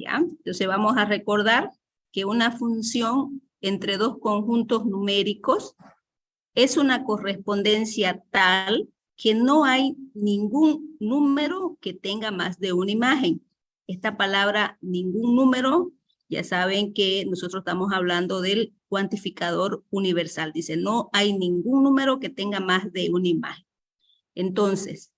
¿ya? Entonces vamos a recordar que una función entre dos conjuntos numéricos es una correspondencia tal que no hay ningún número que tenga más de una imagen. Esta palabra ningún número, ya saben que nosotros estamos hablando del cuantificador universal. Dice, no hay ningún número que tenga más de una imagen. Entonces,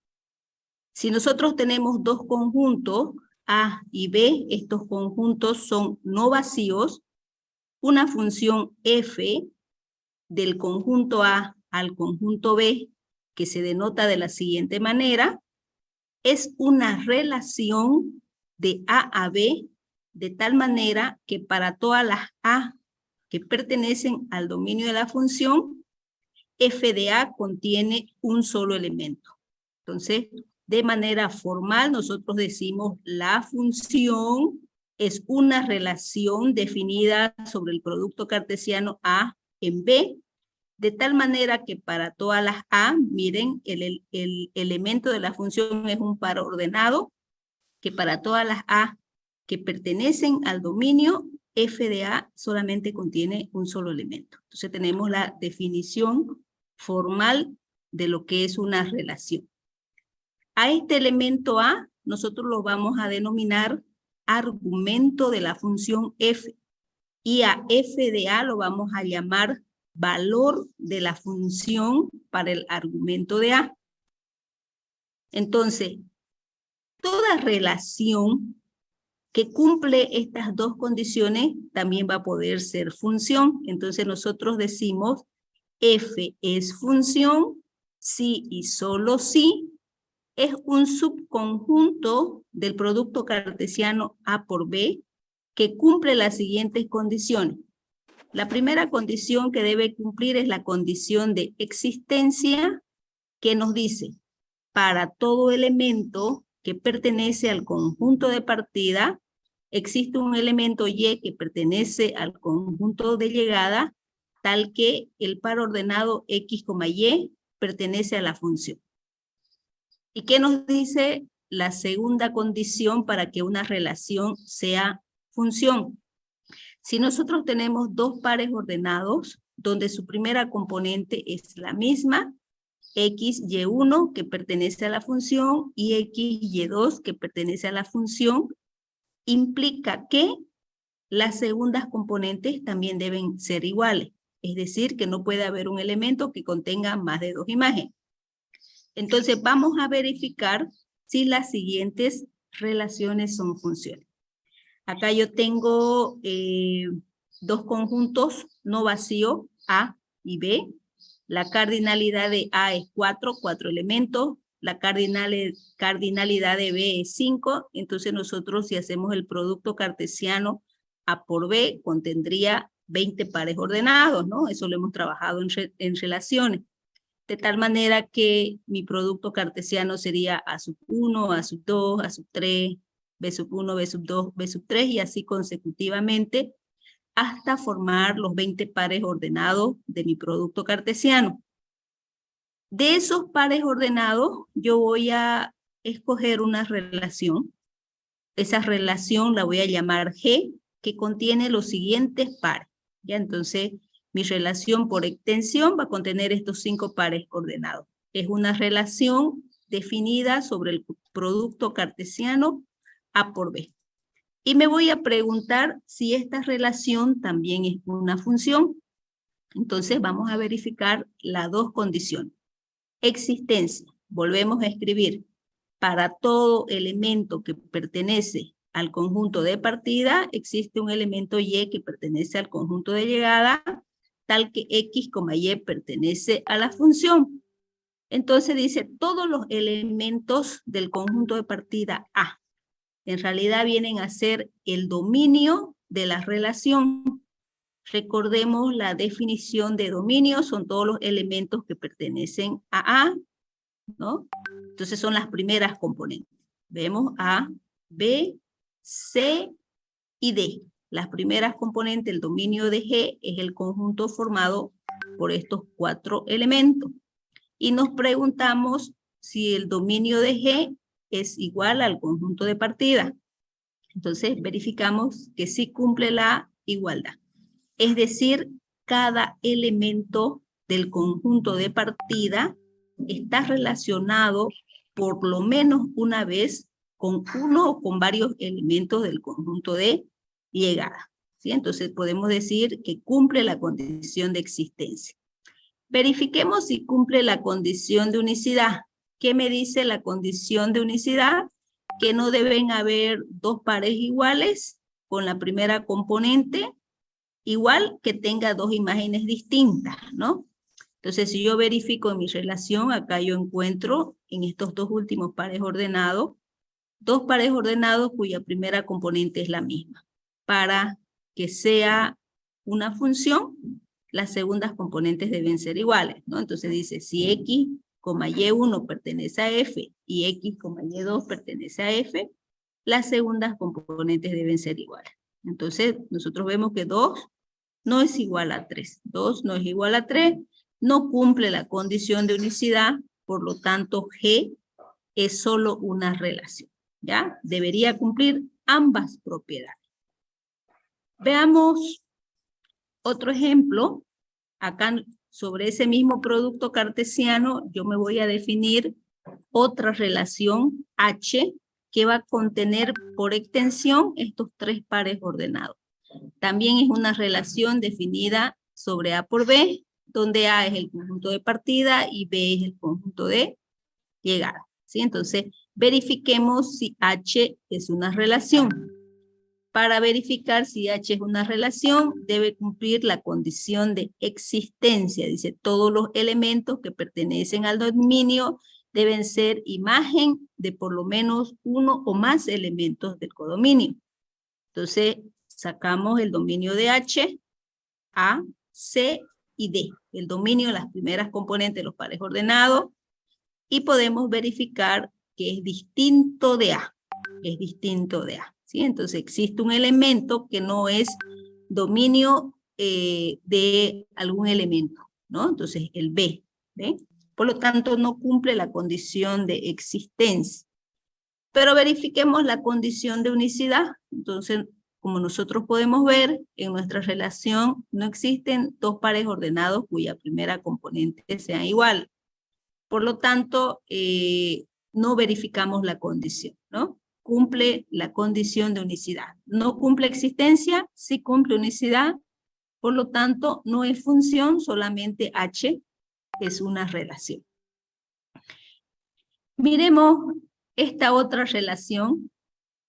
si nosotros tenemos dos conjuntos, A y B, estos conjuntos son no vacíos, una función f del conjunto A al conjunto B, que se denota de la siguiente manera, es una relación de A a B, de tal manera que para todas las A que pertenecen al dominio de la función, f de A contiene un solo elemento. Entonces, de manera formal, nosotros decimos la función es una relación definida sobre el producto cartesiano A en B, de tal manera que para todas las A, miren, el elemento de la función es un par ordenado, que para todas las A que pertenecen al dominio, f de A solamente contiene un solo elemento. Entonces tenemos la definición formal de lo que es una relación. A este elemento A, nosotros lo vamos a denominar argumento de la función f, y a f de A lo vamos a llamar valor de la función para el argumento de A. Entonces, toda relación que cumple estas dos condiciones también va a poder ser función. Entonces nosotros decimos f es función si y solo si es un subconjunto del producto cartesiano A por B que cumple las siguientes condiciones. La primera condición que debe cumplir es la condición de existencia, que nos dice, para todo elemento que pertenece al conjunto de partida, existe un elemento Y que pertenece al conjunto de llegada, tal que el par ordenado X, Y pertenece a la función. ¿Y qué nos dice la segunda condición para que una relación sea función? Si nosotros tenemos dos pares ordenados, donde su primera componente es la misma, x, y1 que pertenece a la función y x, y2 que pertenece a la función, implica que las segundas componentes también deben ser iguales. Es decir, que no puede haber un elemento que contenga más de dos imágenes. Entonces vamos a verificar si las siguientes relaciones son funciones. Acá yo tengo dos conjuntos no vacíos, A y B. La cardinalidad de A es 4 elementos. La cardinalidad de B es 5. Entonces nosotros si hacemos el producto cartesiano A por B, contendría 20 pares ordenados, ¿no? Eso lo hemos trabajado en relaciones. De tal manera que mi producto cartesiano sería A sub 1, A sub 2, A sub 3, B sub 1, B sub 2, B sub 3 y así consecutivamente hasta formar los 20 pares ordenados de mi producto cartesiano. De esos pares ordenados yo voy a escoger una relación. Esa relación la voy a llamar G, que contiene los siguientes pares. ¿Ya? Entonces, mi relación por extensión va a contener estos 5 pares ordenados. Es una relación definida sobre el producto cartesiano A por B. Y me voy a preguntar si esta relación también es una función. Entonces vamos a verificar las dos condiciones. Existencia, volvemos a escribir, para todo elemento que pertenece al conjunto de partida, existe un elemento Y que pertenece al conjunto de llegada, tal que X, Y pertenece a la función. Entonces dice, todos los elementos del conjunto de partida A, en realidad vienen a ser el dominio de la relación. Recordemos la definición de dominio, son todos los elementos que pertenecen a A, ¿no? Entonces son las primeras componentes. Vemos A, B, C y D. Las primeras componentes, el dominio de G, es el conjunto formado por estos 4 elementos. Y nos preguntamos si el dominio de G es igual al conjunto de partida. Entonces verificamos que sí cumple la igualdad. Es decir, cada elemento del conjunto de partida está relacionado por lo menos una vez con uno o con varios elementos del conjunto de llegada. ¿Sí? Entonces podemos decir que cumple la condición de existencia. Verifiquemos si cumple la condición de unicidad. ¿Qué me dice la condición de unicidad? Que no deben haber dos pares iguales con la primera componente, igual que tenga dos imágenes distintas, ¿no? Entonces, si yo verifico en mi relación, acá yo encuentro en estos dos últimos pares ordenados, dos pares ordenados cuya primera componente es la misma. Para que sea una función, las segundas componentes deben ser iguales, ¿no? Entonces dice, si X, Y1 pertenece a F y X, Y2 pertenece a F, las segundas componentes deben ser iguales. Entonces, nosotros vemos que 2 no es igual a 3. 2 no es igual a 3, no cumple la condición de unicidad, por lo tanto, G es solo una relación, ¿ya? Debería cumplir ambas propiedades. Veamos otro ejemplo. Acá sobre ese mismo producto cartesiano, yo me voy a definir otra relación H que va a contener por extensión estos tres pares ordenados. También es una relación definida sobre A por B, donde A es el conjunto de partida y B es el conjunto de llegada. ¿Sí? Entonces, verifiquemos si H es una relación. Para verificar si H es una relación, debe cumplir la condición de existencia. Dice, todos los elementos que pertenecen al dominio deben ser imagen de por lo menos uno o más elementos del codominio. Entonces, sacamos el dominio de H, A, C y D. El dominio de las primeras componentes de los pares ordenados. Y podemos verificar que es distinto de A. Es distinto de A. ¿Sí? Entonces existe un elemento que no es dominio de algún elemento, ¿no? Entonces el B. ¿Ve? Por lo tanto, no cumple la condición de existencia. Pero verifiquemos la condición de unicidad. Entonces, como nosotros podemos ver, en nuestra relación no existen dos pares ordenados cuya primera componente sea igual. Por lo tanto, no verificamos la condición, ¿no? Cumple la condición de unicidad. No cumple existencia, sí cumple unicidad. Por lo tanto, no es función, solamente H es una relación. Miremos esta otra relación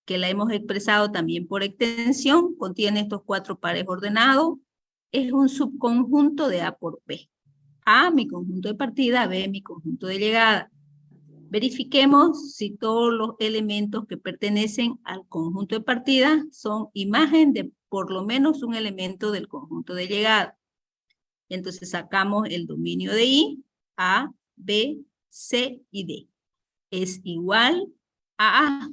que la hemos expresado también por extensión, contiene estos cuatro pares ordenados, es un subconjunto de A por B. A, mi conjunto de partida, B, mi conjunto de llegada. Verifiquemos si todos los elementos que pertenecen al conjunto de partida son imagen de por lo menos un elemento del conjunto de llegada. Entonces sacamos el dominio de I, A, B, C y D. Es igual a A.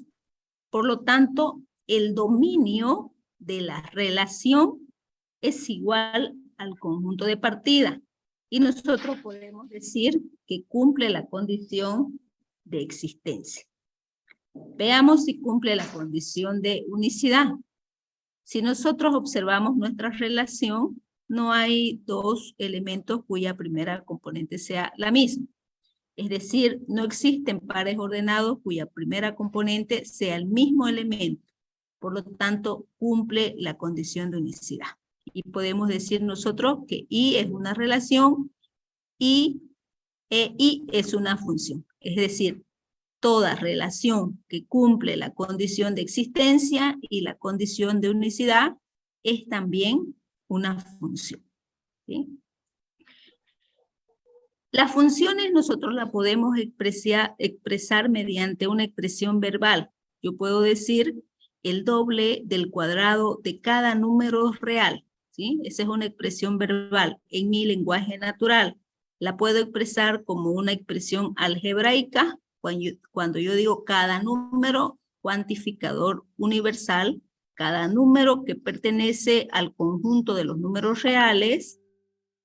Por lo tanto, el dominio de la relación es igual al conjunto de partida. Y nosotros podemos decir que cumple la condición de existencia. Veamos si cumple la condición de unicidad. Si nosotros observamos nuestra relación, no hay dos elementos cuya primera componente sea la misma. Es decir, no existen pares ordenados cuya primera componente sea el mismo elemento. Por lo tanto, cumple la condición de unicidad. Y podemos decir nosotros que I es una relación y I es una función. Es decir, toda relación que cumple la condición de existencia y la condición de unicidad es también una función. ¿Sí? Las funciones nosotros las podemos expresar mediante una expresión verbal. Yo puedo decir el doble del cuadrado de cada número real. ¿Sí? Esa es una expresión verbal en mi lenguaje natural. La puedo expresar como una expresión algebraica cuando yo digo cada número cuantificador universal, cada número que pertenece al conjunto de los números reales,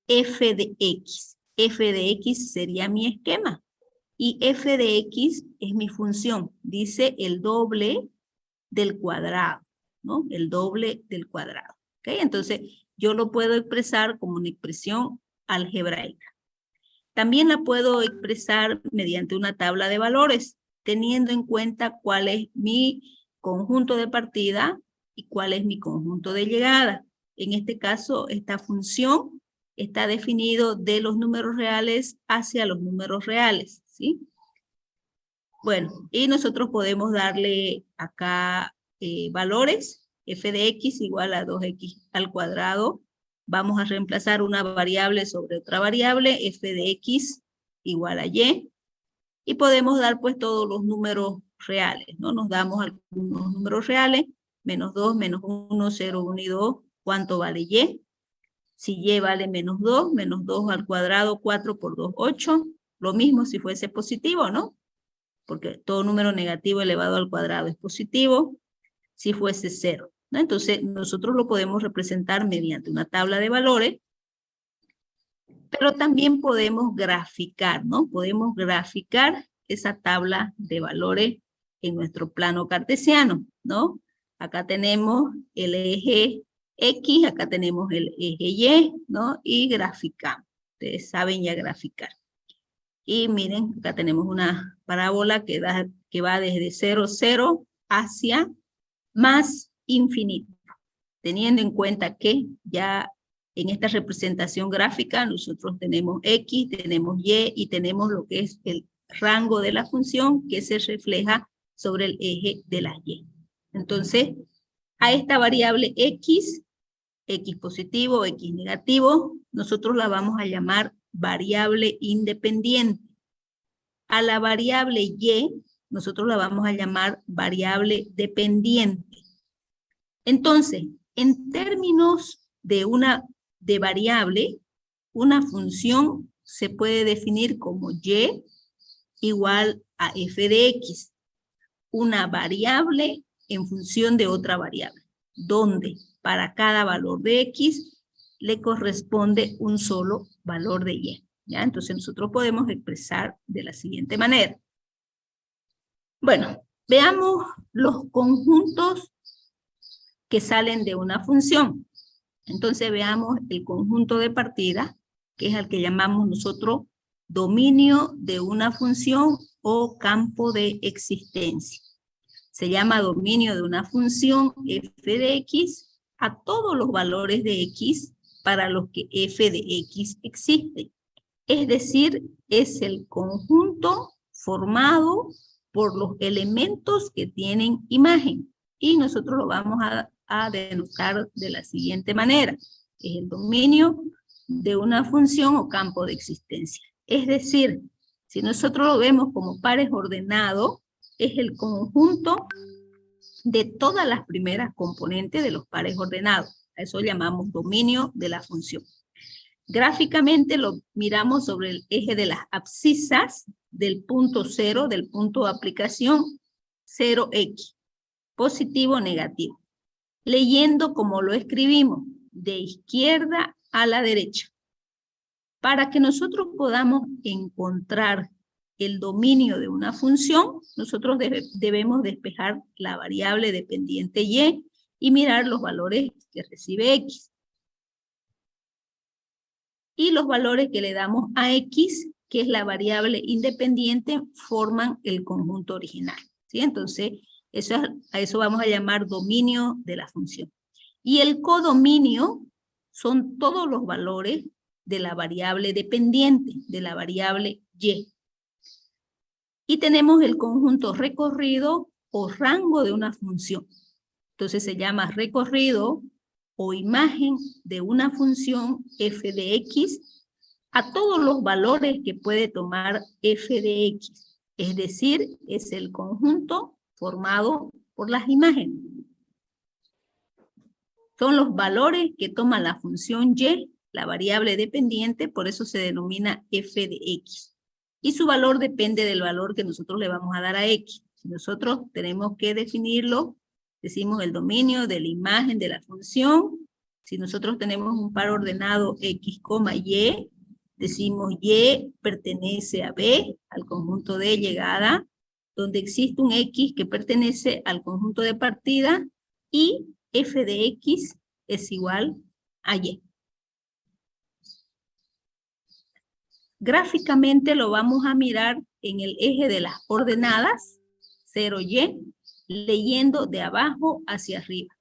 f de x. F de x sería mi esquema y f de x es mi función. Dice el doble del cuadrado, ¿no? El doble del cuadrado. ¿Ok? Entonces, yo lo puedo expresar como una expresión algebraica. También la puedo expresar mediante una tabla de valores, teniendo en cuenta cuál es mi conjunto de partida y cuál es mi conjunto de llegada. En este caso, esta función está definido de los números reales hacia los números reales, ¿sí? Bueno, y nosotros podemos darle acá valores, f de x igual a 2x al cuadrado. Vamos a reemplazar una variable sobre otra variable, f de x igual a y. Y podemos dar pues todos los números reales, ¿no? Nos damos algunos números reales, menos 2, menos 1, 0, 1 y 2. ¿Cuánto vale y? Si y vale menos 2 al cuadrado, 4 por 2, 8. Lo mismo si fuese positivo, ¿no? Porque todo número negativo elevado al cuadrado es positivo, si fuese 0, ¿no? Entonces, nosotros lo podemos representar mediante una tabla de valores, pero también podemos graficar, ¿no? Podemos graficar esa tabla de valores en nuestro plano cartesiano, ¿no? Acá tenemos el eje X, acá tenemos el eje Y, ¿no? Y graficamos. Ustedes saben ya graficar. Y miren, acá tenemos una parábola que va desde 0, 0 hacia más infinito, teniendo en cuenta que ya en esta representación gráfica nosotros tenemos X, tenemos Y y tenemos lo que es el rango de la función que se refleja sobre el eje de las Y. Entonces, a esta variable X, X positivo, X negativo, nosotros la vamos a llamar variable independiente. A la variable Y, nosotros la vamos a llamar variable dependiente. Entonces, en términos de variable, una función se puede definir como Y igual a f de x, una variable en función de otra variable, donde para cada valor de x le corresponde un solo valor de y. ¿Ya? Entonces nosotros podemos expresar de la siguiente manera. Bueno, veamos los conjuntos que salen de una función. Entonces veamos el conjunto de partida, que es el que llamamos nosotros dominio de una función o campo de existencia. Se llama dominio de una función f de x a todos los valores de x para los que f de x existe. Es decir, es el conjunto formado por los elementos que tienen imagen. Y nosotros lo vamos a denotar de la siguiente manera. Es el dominio de una función o campo de existencia. Es decir, si nosotros lo vemos como pares ordenados, es el conjunto de todas las primeras componentes de los pares ordenados. A eso llamamos dominio de la función. Gráficamente lo miramos sobre el eje de las abscisas del punto 0, del punto de aplicación 0x, positivo o negativo. Leyendo como lo escribimos, de izquierda a la derecha. Para que nosotros podamos encontrar el dominio de una función, nosotros debemos despejar la variable dependiente y mirar los valores que recibe x. Y los valores que le damos a x, que es la variable independiente, forman el conjunto original. ¿Sí? Entonces, a eso vamos a llamar dominio de la función. Y el codominio son todos los valores de la variable dependiente, de la variable y. Y tenemos el conjunto recorrido o rango de una función. Entonces se llama recorrido o imagen de una función f de x a todos los valores que puede tomar f de x. Es decir, es el conjunto formado por las imágenes. Son los valores que toma la función y, la variable dependiente, por eso se denomina f de x. Y su valor depende del valor que nosotros le vamos a dar a x. Si nosotros tenemos que definirlo, decimos el dominio de la imagen de la función. Si nosotros tenemos un par ordenado x, y, decimos y pertenece a b, al conjunto de llegada, donde existe un X que pertenece al conjunto de partida y f de X es igual a Y. Gráficamente lo vamos a mirar en el eje de las coordenadas, 0Y, leyendo de abajo hacia arriba.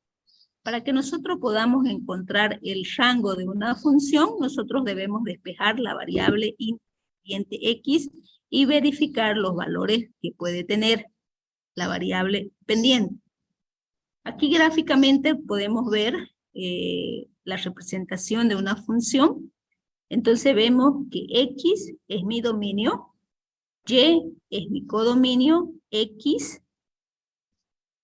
Para que nosotros podamos encontrar el rango de una función, nosotros debemos despejar la variable independiente X y verificar los valores que puede tener la variable pendiente. Aquí gráficamente podemos ver la representación de una función. Entonces vemos que X es mi dominio, Y es mi codominio, X,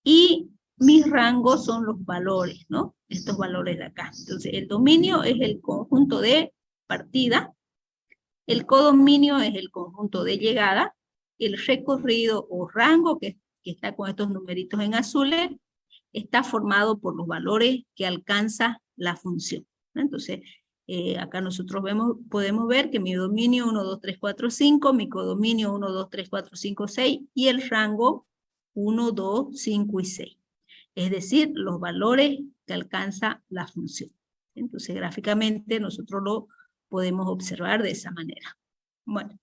y mis rangos son los valores, ¿no? Estos valores de acá. Entonces el dominio es el conjunto de partida, el codominio es el conjunto de llegada, el recorrido o rango que está con estos numeritos en azules, está formado por los valores que alcanza la función, ¿no? Entonces, acá nosotros podemos ver que mi dominio 1, 2, 3, 4, 5, mi codominio 1, 2, 3, 4, 5, 6 y el rango 1, 2, 5 y 6. Es decir, los valores que alcanza la función. Entonces, gráficamente nosotros lo podemos observar de esa manera. Bueno,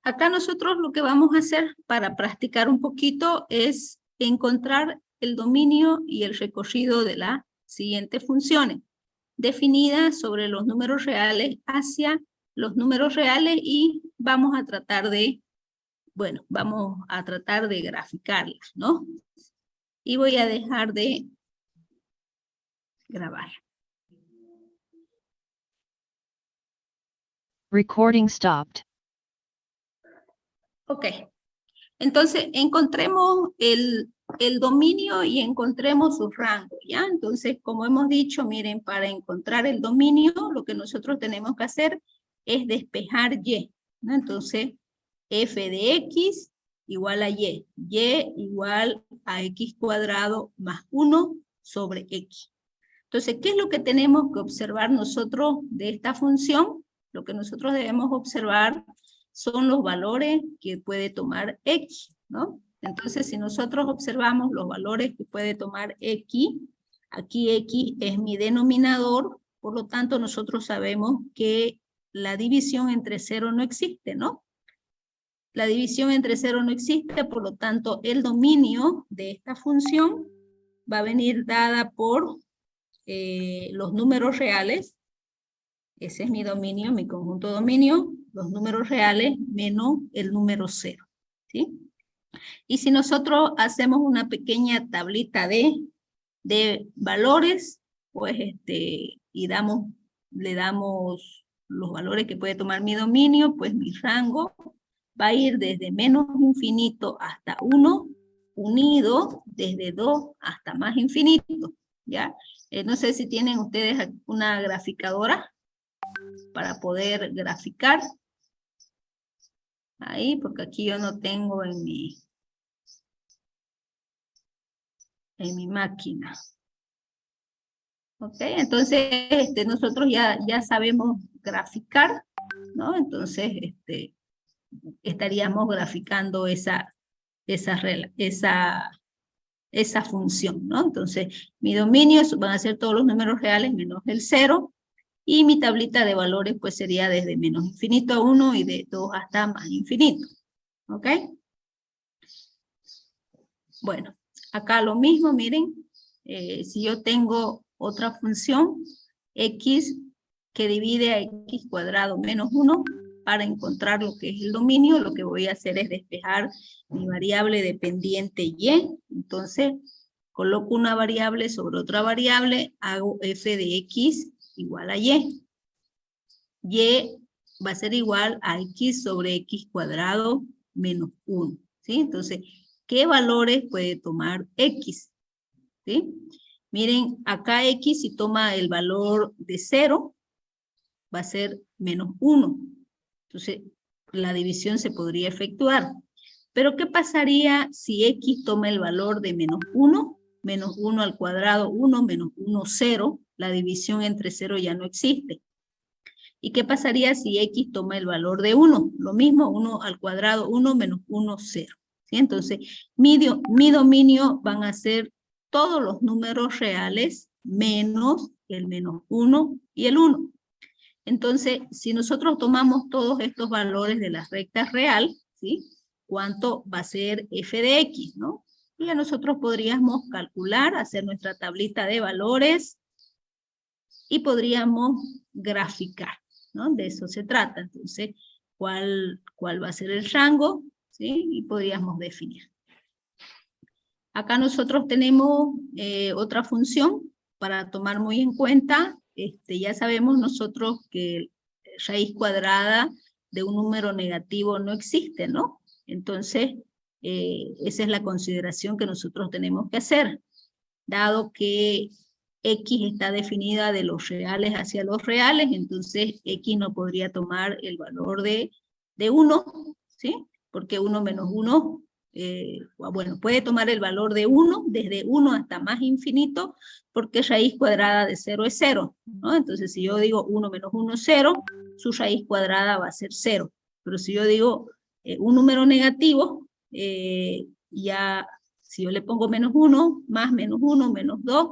acá nosotros lo que vamos a hacer para practicar un poquito es encontrar el dominio y el recorrido de las siguientes funciones, definidas sobre los números reales hacia los números reales, y vamos a tratar de, bueno, vamos a tratar de graficarlas, ¿no? Y voy a dejar de grabar. Recording stopped. Ok. Entonces, encontremos el dominio y encontremos su rango, ¿ya? Entonces, como hemos dicho, miren, para encontrar el dominio, lo que nosotros tenemos que hacer es despejar Y, ¿no? Entonces, f de X igual a Y. Y igual a X cuadrado más 1 sobre X. Entonces, ¿qué es lo que tenemos que observar nosotros de esta función? Lo que nosotros debemos observar son los valores que puede tomar X, ¿no? Entonces, si nosotros observamos los valores que puede tomar X, aquí X es mi denominador, por lo tanto nosotros sabemos que la división entre 0 no existe, ¿no? La división entre 0 no existe, por lo tanto el dominio de esta función va a venir dada por los números reales. Ese es mi dominio, mi conjunto dominio, los números reales menos el número 0, ¿sí? Y si nosotros hacemos una pequeña tablita de valores, pues y le damos los valores que puede tomar mi dominio, pues mi rango va a ir desde menos infinito hasta 1, unido desde 2 hasta más infinito, ¿ya? No sé si tienen ustedes una graficadora para poder graficar. Ahí, porque aquí yo no tengo en mi máquina. Ok, entonces nosotros ya sabemos graficar, ¿no? Entonces estaríamos graficando esa función, ¿no? Entonces mi dominio van a ser todos los números reales menos el 0, y mi tablita de valores pues sería desde menos infinito a 1 y de 2 hasta más infinito. ¿Ok? Bueno, acá lo mismo, miren, si yo tengo otra función, x que divide a x cuadrado menos 1, para encontrar lo que es el dominio, lo que voy a hacer es despejar mi variable dependiente y. Entonces, coloco una variable sobre otra variable, hago f de x igual a y. Y va a ser igual a x sobre x cuadrado menos 1, ¿sí? Entonces, ¿qué valores puede tomar x? ¿Sí? Miren, acá x, si toma el valor de 0, va a ser menos 1. Entonces, la división se podría efectuar. Pero, ¿qué pasaría si x toma el valor de menos 1? Menos 1 al cuadrado, 1, menos 1, 0. La división entre 0 ya no existe. ¿Y qué pasaría si x toma el valor de 1? Lo mismo, 1 al cuadrado, 1 menos 1, 0. ¿Sí? Entonces, mi dominio van a ser todos los números reales menos el menos 1 y el 1. Entonces, si nosotros tomamos todos estos valores de la recta real, ¿sí? ¿Cuánto va a ser f de x, no? Y ya nosotros podríamos calcular, hacer nuestra tablita de valores y podríamos graficar, ¿no? De eso se trata. Entonces, ¿cuál va a ser el rango? ¿Sí? Y podríamos definir. Acá nosotros tenemos otra función para tomar muy en cuenta. Ya sabemos nosotros que raíz cuadrada de un número negativo no existe, ¿no? Entonces, esa es la consideración que nosotros tenemos que hacer. Dado que x está definida de los reales hacia los reales, entonces x no podría tomar el valor de 1, ¿sí? Porque 1 menos 1, bueno, puede tomar el valor de 1, desde 1 hasta más infinito, porque raíz cuadrada de 0 es 0, ¿no? Entonces, si yo digo 1 menos 1, 0, su raíz cuadrada va a ser 0. Pero si yo digo un número negativo, ya... Si yo le pongo menos 1, más menos 1, menos 2,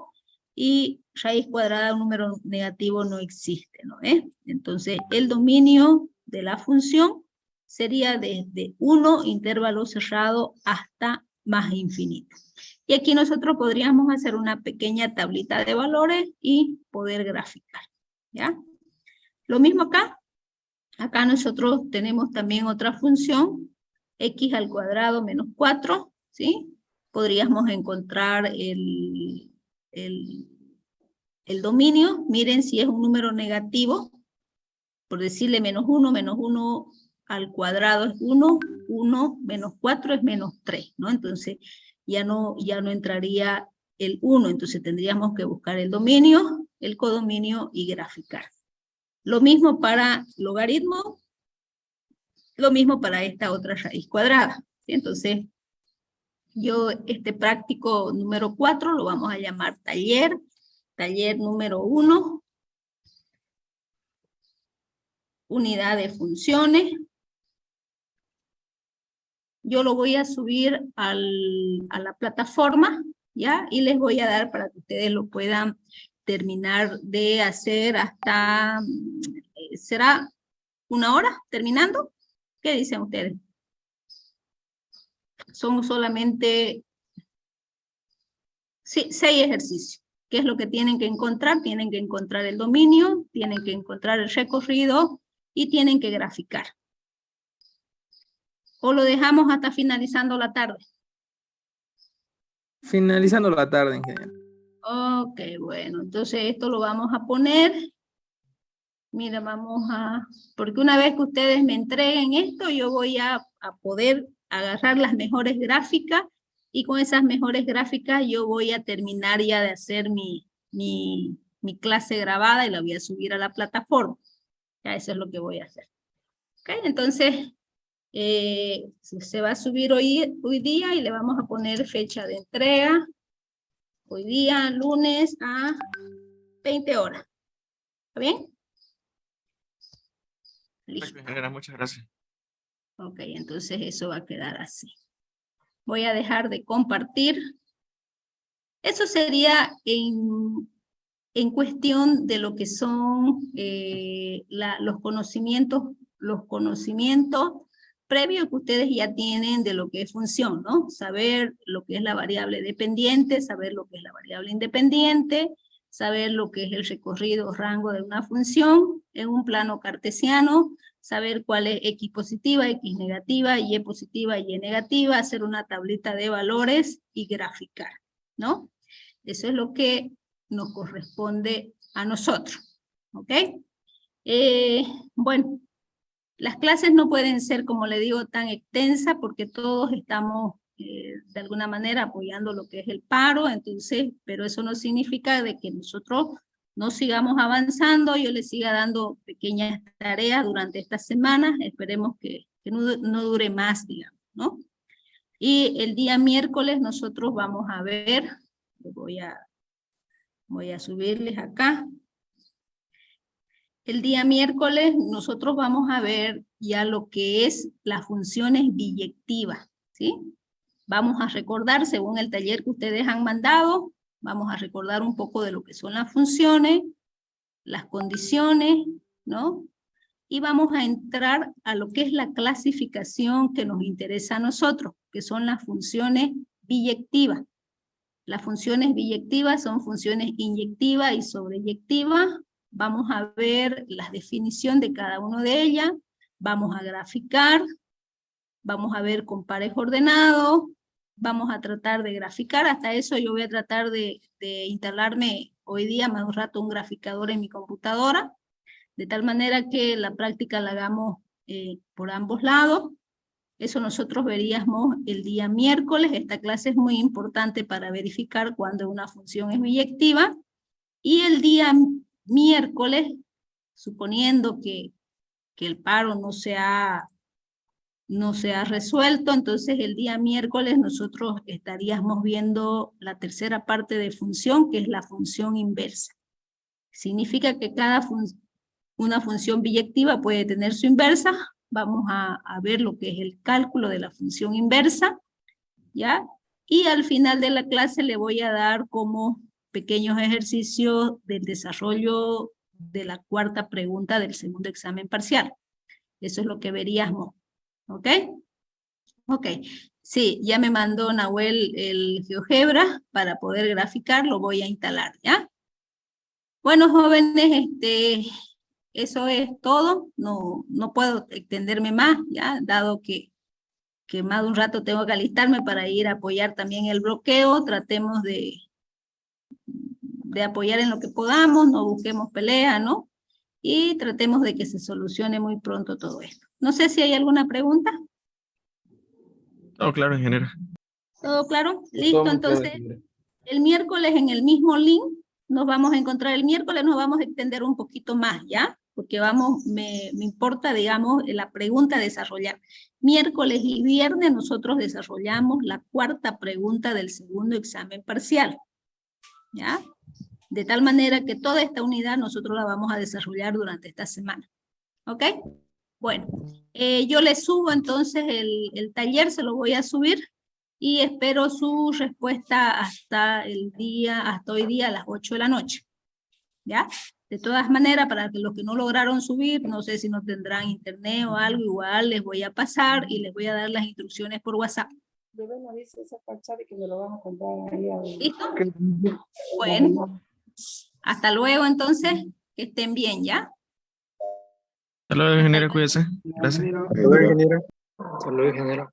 y raíz cuadrada de un número negativo no existe, ¿no? Entonces, el dominio de la función sería desde 1, intervalo cerrado, hasta más infinito. Y aquí nosotros podríamos hacer una pequeña tablita de valores y poder graficar, ¿ya? Lo mismo acá. Acá nosotros tenemos también otra función, x al cuadrado menos 4, ¿sí? Podríamos encontrar el dominio. Miren, si es un número negativo, por decirle menos 1 al cuadrado es 1, 1 menos 4 es menos 3, ¿no? Entonces ya no entraría el 1, entonces tendríamos que buscar el dominio, el codominio y graficar. Lo mismo para logaritmo, lo mismo para esta otra raíz cuadrada. ¿Sí? Entonces, yo este práctico número 4 lo vamos a llamar taller número 1, unidad de funciones. Yo lo voy a subir a la plataforma, ¿ya? Y les voy a dar para que ustedes lo puedan terminar de hacer hasta, ¿será 1 hora terminando? ¿Qué dicen ustedes? Son solamente 6 ejercicios. ¿Qué es lo que tienen que encontrar? Tienen que encontrar el dominio, tienen que encontrar el recorrido y tienen que graficar. ¿O lo dejamos hasta finalizando la tarde? Finalizando la tarde, ingeniero. Ok, bueno, entonces esto lo vamos a poner. Mira, porque una vez que ustedes me entreguen esto, yo voy a poder agarrar las mejores gráficas, y con esas mejores gráficas yo voy a terminar ya de hacer mi clase grabada y la voy a subir a la plataforma. Ya eso es lo que voy a hacer. ¿Ok? Entonces, se va a subir hoy día y le vamos a poner fecha de entrega. Hoy día, lunes a 20 horas. ¿Está bien? Listo. Muchas gracias. Ok, entonces eso va a quedar así. Voy a dejar de compartir. Eso sería en cuestión de lo que son los conocimientos previos que ustedes ya tienen de lo que es función, ¿no? Saber lo que es la variable dependiente, saber lo que es la variable independiente, saber lo que es el recorrido o rango de una función en un plano cartesiano, saber cuál es x positiva, x negativa, y positiva y y negativa, hacer una tablita de valores y graficar, ¿no? Eso es lo que nos corresponde a nosotros, ¿ok? Bueno, las clases no pueden ser, como le digo, tan extensas porque todos estamos de alguna manera apoyando lo que es el paro, entonces, pero eso no significa de que nosotros no sigamos avanzando. Yo les siga dando pequeñas tareas durante estas semanas, esperemos que no dure más, digamos, ¿no? Y el día miércoles nosotros vamos a ver, voy a subirles acá. El día miércoles nosotros vamos a ver ya lo que es las funciones biyectivas, ¿sí? Vamos a recordar, según el taller que ustedes han mandado, vamos a recordar un poco de lo que son las funciones, las condiciones, ¿no? Y vamos a entrar a lo que es la clasificación que nos interesa a nosotros, que son las funciones biyectivas. Las funciones biyectivas son funciones inyectivas y sobreyectivas. Vamos a ver la definición de cada una de ellas. Vamos a graficar. Vamos a ver con pares ordenados. Vamos a tratar de graficar. Hasta eso yo voy a tratar de instalarme hoy día más un rato un graficador en mi computadora, de tal manera que la práctica la hagamos por ambos lados. Eso nosotros veríamos el día miércoles. Esta clase es muy importante para verificar cuando una función es biyectiva. Y el día miércoles, suponiendo que el paro no se ha resuelto, entonces el día miércoles nosotros estaríamos viendo la tercera parte de función, que es la función inversa. Significa que una función biyectiva puede tener su inversa. Vamos a ver lo que es el cálculo de la función inversa, ¿ya? Y al final de la clase le voy a dar como pequeños ejercicios del desarrollo de la cuarta pregunta del segundo examen parcial. Eso es lo que veríamos, ¿ok? Ok, sí, ya me mandó Nahuel el GeoGebra para poder graficar, lo voy a instalar, ¿ya? Bueno, jóvenes, eso es todo. No puedo extenderme más, ya, dado que más de un rato tengo que alistarme para ir a apoyar también el bloqueo. Tratemos de apoyar en lo que podamos, no busquemos pelea, ¿no? Y tratemos de que se solucione muy pronto todo esto. No sé si hay alguna pregunta. Todo claro, ingeniero. ¿Todo claro? Listo, entonces el miércoles en el mismo link nos vamos a encontrar. El miércoles nos vamos a extender un poquito más, ¿ya? Porque me importa, digamos, la pregunta a desarrollar. Miércoles y viernes nosotros desarrollamos la cuarta pregunta del segundo examen parcial, ¿ya? De tal manera que toda esta unidad nosotros la vamos a desarrollar durante esta semana, ¿ok? Bueno, yo les subo entonces el taller, se lo voy a subir, y espero su respuesta hasta hoy día a las 8 de la noche, ¿ya? De todas maneras, para que los que no lograron subir, no sé si no tendrán internet o algo, igual les voy a pasar y les voy a dar las instrucciones por WhatsApp. ¿Listo? Bueno, hasta luego entonces, que estén bien, ¿ya? Hasta luego, ingeniero, cuídese. Gracias. Hasta luego, ingeniero. Hasta luego, ingeniero.